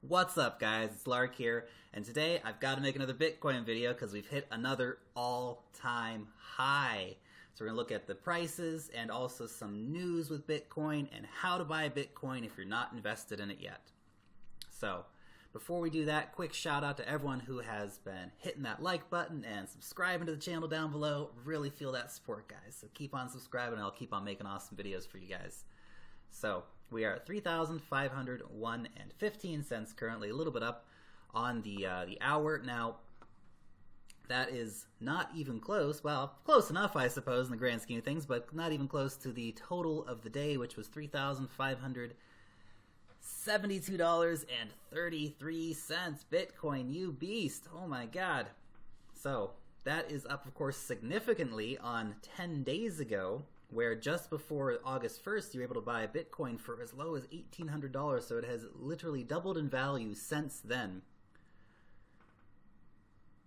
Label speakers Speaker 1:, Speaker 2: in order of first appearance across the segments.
Speaker 1: What's up, guys? It's Lark here, and today I've got to make another Bitcoin video because we've hit another all-time high. So we're going to look at the prices and also some news with Bitcoin and how to buy Bitcoin if you're not invested in it yet. So before we do that, quick shout out to everyone who has been hitting that like button and subscribing to the channel down below. Really feel that support, guys. So keep on subscribing and I'll keep on making awesome videos for you guys. So we are at 3,501 and 15 cents currently, a little bit up on the hour. Now, that is not even close. Well, close enough, I suppose, in the grand scheme of things, but not even close to the total of the day, which was $3,572.33. Bitcoin, you beast! Oh my God! So that is up, of course, significantly on 10 days ago, where just before August 1st, you were able to buy a Bitcoin for as low as $1,800, so it has literally doubled in value since then.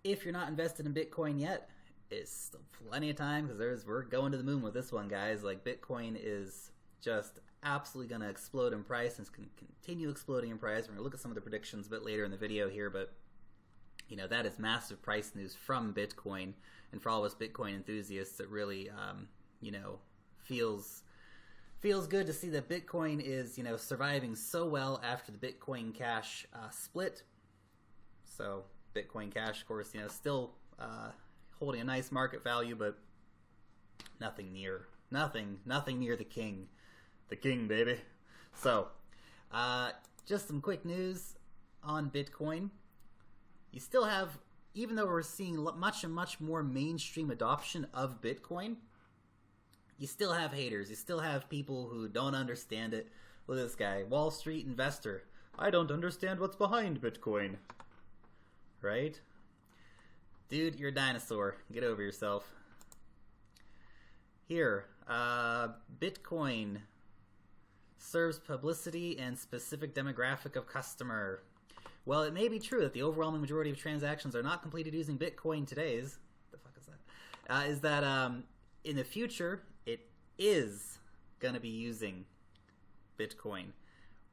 Speaker 1: If you're not invested in Bitcoin yet, it's still plenty of time, because we're going to the moon with this one, guys. Like, Bitcoin is just absolutely going to explode in price, and it's going to continue exploding in price. We're going to look at some of the predictions a bit later in the video here, but you know, that is massive price news from Bitcoin, and for all of us Bitcoin enthusiasts, it really, you know, feels good to see that Bitcoin is, you know, surviving so well after the Bitcoin Cash split. So Bitcoin Cash, of course, you know, still holding a nice market value, but nothing near the king, baby. So just some quick news on Bitcoin. You still have, even though we're seeing much more mainstream adoption of Bitcoin, you still have haters. You still have people who don't understand it. Look at this guy, Wall Street investor. I don't understand what's behind Bitcoin. Right? Dude, you're a dinosaur. Get over yourself. Here, Bitcoin serves publicity and specific demographic of customer. Well, it may be true that the overwhelming majority of transactions are not completed using Bitcoin today's. The fuck is that? Is that in the future, it is going to be using Bitcoin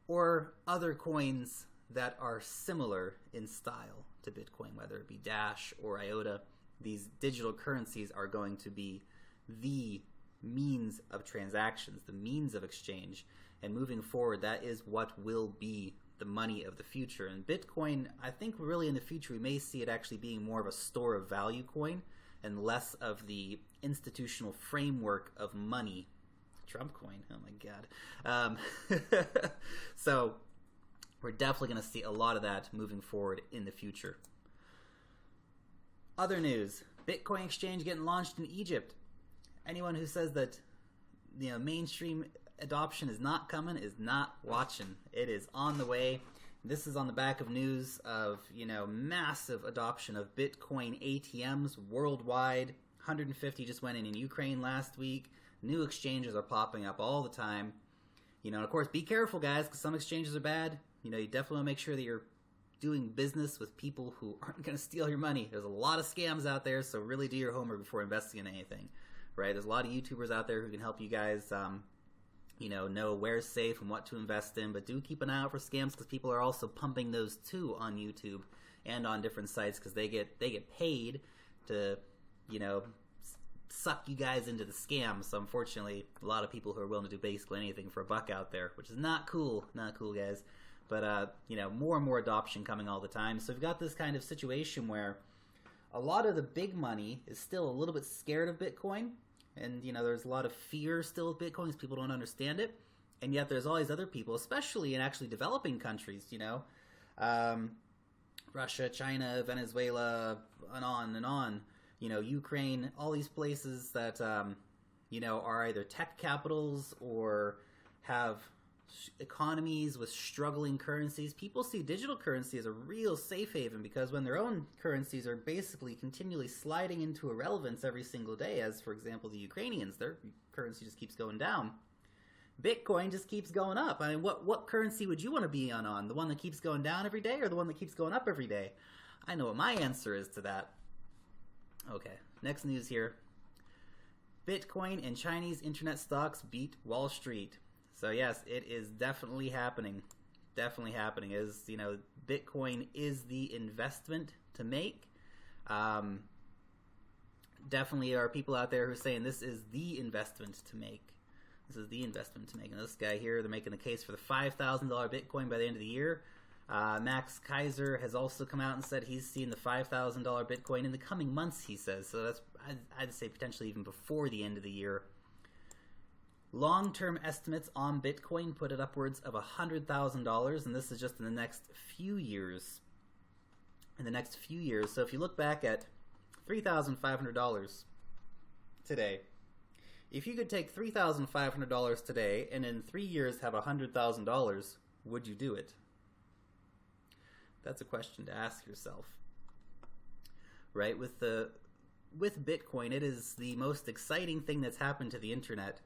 Speaker 1: or other coins that are similar in style to Bitcoin, whether it be Dash or IOTA. These digital currencies are going to be the means of transactions, the means of exchange. And moving forward, that is what will be the money of the future. And Bitcoin, I think really in the future, we may see it actually being more of a store of value coin and less of the institutional framework of money. Trump coin, oh my God. So we're definitely going to see a lot of that moving forward in the future. Other news, Bitcoin exchange getting launched in Egypt. Anyone who says that, you know, mainstream adoption is not coming is not watching. It is on the way. This is on the back of news of, you know, massive adoption of Bitcoin ATMs worldwide. 150 just went in Ukraine last week. New exchanges are popping up all the time. You know, and of course, be careful, guys, because some exchanges are bad. You know, you definitely want to make sure that you're doing business with people who aren't going to steal your money. There's a lot of scams out there, so really do your homework before investing in anything, right? There's a lot of YouTubers out there who can help you guys, you know where's safe and what to invest in, but do keep an eye out for scams, because people are also pumping those too on YouTube and on different sites, because they get paid to, you know, suck you guys into the scam. So unfortunately, a lot of people who are willing to do basically anything for a buck out there, which is not cool, guys. But you know, more and more adoption coming all the time. So we've got this kind of situation where a lot of the big money is still a little bit scared of Bitcoin. And, you know, there's a lot of fear still with Bitcoin because people don't understand it. And yet there's all these other people, especially in actually developing countries, you know, Russia, China, Venezuela, and on, you know, Ukraine, all these places that, you know, are either tech capitals or have economies with struggling currencies. People see digital currency as a real safe haven, because when their own currencies are basically continually sliding into irrelevance every single day, as for example the Ukrainians, their currency just keeps going down, Bitcoin just keeps going up. I mean, what currency would you want to be on? The one that keeps going down every day or the one that keeps going up every day? I know what my answer is to that. Okay, next news here. Bitcoin and Chinese internet stocks beat Wall Street. So yes, it is definitely happening. definitely happening. Is, you know, Bitcoin is the investment to make. Definitely are people out there who are saying this is the investment to make. This is the investment to make. And this guy here, they're making the case for the $5,000 Bitcoin by the end of the year. Max Kaiser has also come out and said he's seen the $5,000 Bitcoin in the coming months, he says. So that's, I'd say potentially even before the end of the year. Long-term estimates on Bitcoin put it upwards of $100,000, and this is just in the next few years. In the next few years. So if you look back at $3,500 today, if you could take $3,500 today and in 3 years have $100,000, would you do it? That's a question to ask yourself. Right? With Bitcoin, it is the most exciting thing that's happened to the internet.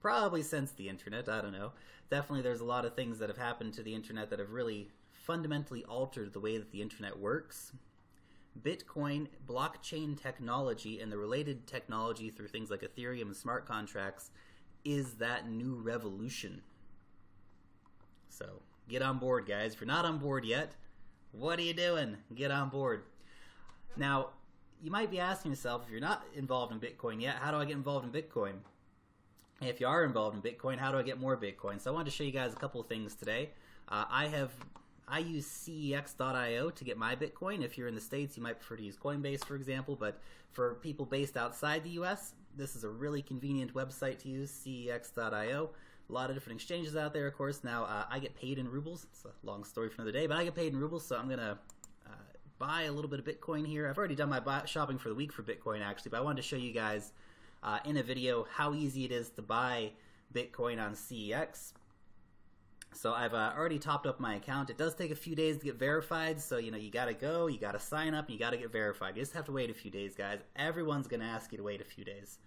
Speaker 1: Probably since the internet, I don't know. Definitely there's a lot of things that have happened to the internet that have really fundamentally altered the way that the internet works. Bitcoin, blockchain technology, and the related technology through things like Ethereum and smart contracts is that new revolution. So get on board, guys. If you're not on board yet, what are you doing? Get on board. Now, you might be asking yourself, if you're not involved in Bitcoin yet, how do I get involved in Bitcoin? If you are involved in Bitcoin, how do I get more Bitcoin? So I wanted to show you guys a couple of things today. I use cex.io to get my Bitcoin. If you're in the States, you might prefer to use Coinbase, for example. But for people based outside the US, this is a really convenient website to use, cex.io. A lot of different exchanges out there, of course. Now, I get paid in rubles. It's a long story for another day, but I get paid in rubles, so I'm going to buy a little bit of Bitcoin here. I've already done my shopping for the week for Bitcoin, actually, but I wanted to show you guys in a video how easy it is to buy Bitcoin on CEX. So I've already topped up my account. It does take a few days to get verified, so you know you gotta go, you gotta sign up, and you gotta get verified. You just have to wait a few days, guys. Everyone's gonna ask you to wait a few days.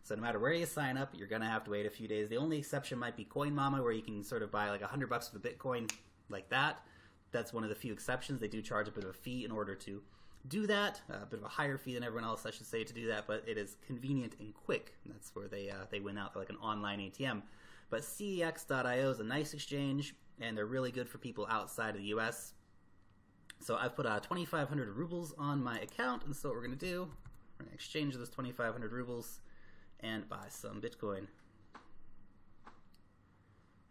Speaker 1: So no matter where you sign up, you're gonna have to wait a few days. The only exception might be Coinmama, where you can sort of buy like $100 for the Bitcoin like that. That's one of the few exceptions. They do charge a bit of a fee in order to do that, a bit of a higher fee than everyone else, I should say, to do that, but it is convenient and quick. That's where they win out. They're like an online ATM. But cex.io is a nice exchange, and they're really good for people outside of the US. So I've put 2,500 rubles on my account, and so what we're going to do, we're going to exchange those 2,500 rubles and buy some Bitcoin.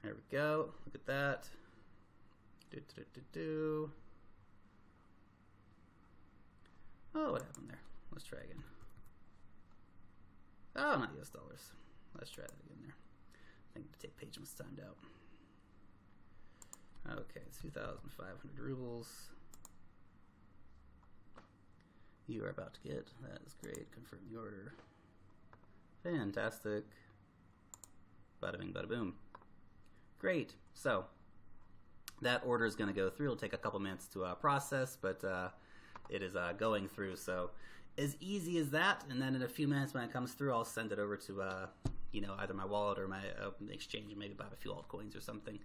Speaker 1: There we go. Look at that. Oh, what happened there? Let's try again. Oh, not US dollars. Let's try that again there. I think the tape page was timed out. Okay, 2,500 rubles. You are about to get. That is great. Confirm the order. Fantastic. Bada bing, bada boom. Great. So that order is going to go through. It'll take a couple minutes to process, but it is going through. So as easy as that. And then in a few minutes when it comes through, I'll send it over to either my wallet or my exchange, and maybe buy a few altcoins or something.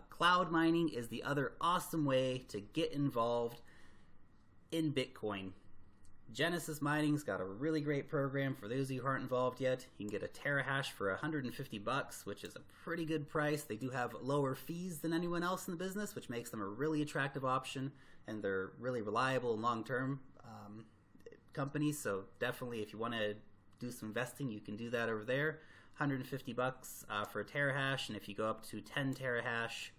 Speaker 1: Cloud mining is the other awesome way to get involved in Bitcoin. Genesis Mining's got a really great program for those of you who aren't involved yet. You can get a terahash for $150, which is a pretty good price. They do have lower fees than anyone else in the business, which makes them a really attractive option, and they're really reliable and long-term companies. So definitely, if you want to do some investing, you can do that over there. $150 for a terahash, and if you go up to 10 terahash,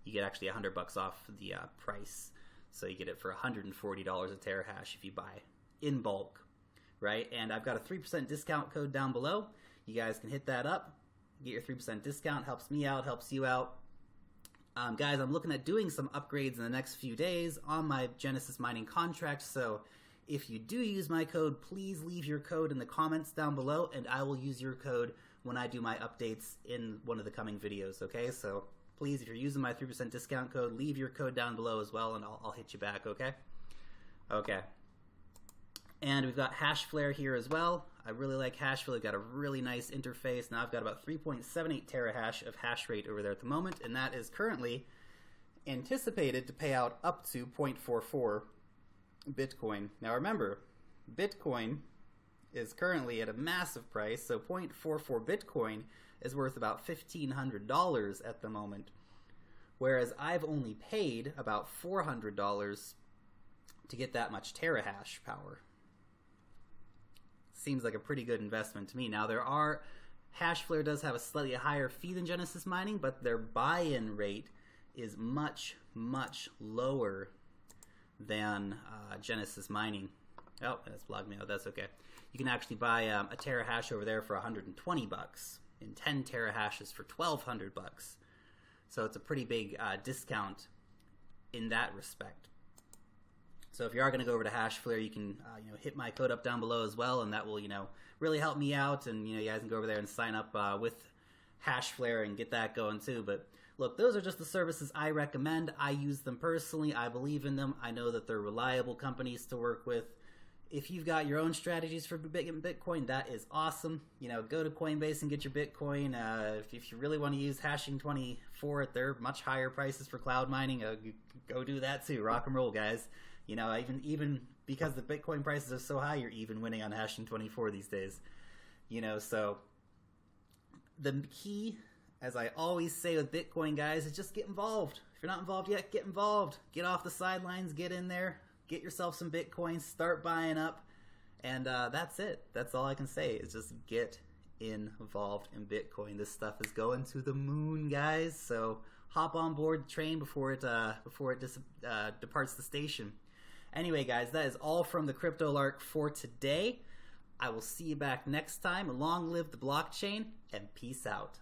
Speaker 1: you get actually $100 off the price. So you get it for $140 a terahash if you buy in bulk, right? And I've got a 3% discount code down below. You guys can hit that up, get your 3% discount. Helps me out, helps you out. Guys, I'm looking at doing some upgrades in the next few days on my Genesis mining contract, so if you do use my code, please leave your code in the comments down below, and I will use your code when I do my updates in one of the coming videos, okay? So please, if you're using my 3% discount code, leave your code down below as well, and I'll hit you back, okay? Okay. And we've got Hashflare here as well. I really like Hashflare. They've got a really nice interface. Now I've got about 3.78 terahash of hash rate over there at the moment, and that is currently anticipated to pay out up to 0.44 Bitcoin. Now remember, Bitcoin is currently at a massive price, so 0.44 Bitcoin is worth about $1,500 at the moment, whereas I've only paid about $400 to get that much terahash power. Seems like a pretty good investment to me. Now, Hashflare does have a slightly higher fee than Genesis Mining, but their buy-in rate is much, much lower than Genesis Mining. Oh, that's logged me out. That's okay. You can actually buy a terahash over there for $120, and 10 terahashes for $1,200. So it's a pretty big discount in that respect. So if you are going to go over to Hashflare, you can hit my code up down below as well, and that will really help me out. And you guys can go over there and sign up with Hashflare and get that going too. But look, those are just the services I recommend. I use them personally. I believe in them. I know that they're reliable companies to work with. If you've got your own strategies for Bitcoin, that is awesome. Go to Coinbase and get your Bitcoin. If you really want to use Hashing 24 at their much higher prices for cloud mining, go do that too. Rock and roll, guys. Even because the Bitcoin prices are so high, you're even winning on Hashing 24 these days. So the key, as I always say with Bitcoin, guys, is just get involved. If you're not involved yet, get involved. Get off the sidelines, get in there. Get yourself some Bitcoin, start buying up, and that's it. That's all I can say is just get involved in Bitcoin. This stuff is going to the moon, guys. So hop on board the train before it departs the station. Anyway, guys, that is all from the Crypto Lark for today. I will see you back next time. Long live the blockchain, and peace out.